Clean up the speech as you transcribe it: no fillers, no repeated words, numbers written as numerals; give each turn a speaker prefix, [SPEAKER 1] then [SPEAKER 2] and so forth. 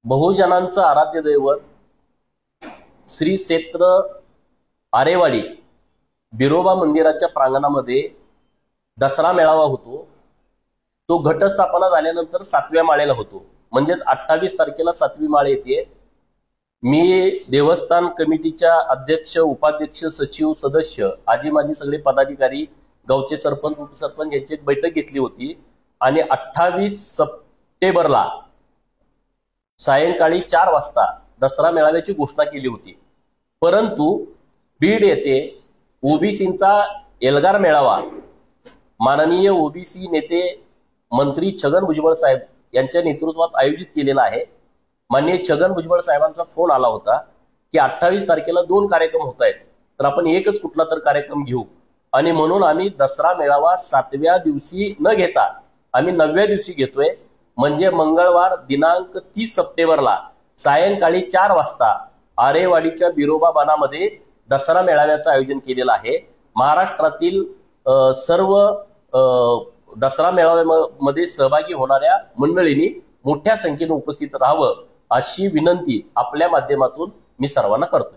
[SPEAKER 1] बहुजनांचं आराध्य दैवत श्री क्षेत्र आरेवाडी बिरोबा मंदिराच्या प्रांगणामध्ये दसरा मेळावा होतो। तो घटस्थापना झाल्यानंतर 7व्या माळेला होतो, म्हणजे 28 तारखेला 7वी माळ येते। मी देवस्थान कमिटीच्या अध्यक्ष, उपाध्यक्ष, सचिव, सदस्य, आजी माजी सगळे पदाधिकारी, गावचे सरपंच, उपसरपंच यांची एक बैठक घेतली होती आणि 28 सप्टेंबरला सायंकाळी 4 वाजता दसरा मेळाव्याची घोषणा केली होती। परंतु बीड येथे ओबीसींचा एल्गार मेळावा माननीय ओबीसी नेते मंत्री छगन भुजबळ साहेब यांच्या नेतृत्वात आयोजित केलेला आहे। माननीय छगन भुजबळ साहेबांचा फोन आला होता की 28 तारखेला 2 कार्यक्रम होत आहेत, तर आपण एकच कुठला तर कार्यक्रम घेऊ, आणि म्हणून आम्ही दसरा मेळावा 7व्या दिवशी न घेता आम्ही 9व्या दिवशी घेतोय। म्हणजे मंगळवार दिनांक 30 सप्टेंबरला सायंकाळी 4 वाजता आरेवाडीच्या बिरोबा बानामध्ये दसरा मेळाव्याचं आयोजन केलेलं आहे। महाराष्ट्रातील सर्व दसरा मेळाव्यामध्ये सहभागी होणाऱ्या मंडळींनी मोठ्या संख्येने उपस्थित राहावं अशी विनंती आपल्या माध्यमातून मी सर्वांना करतो।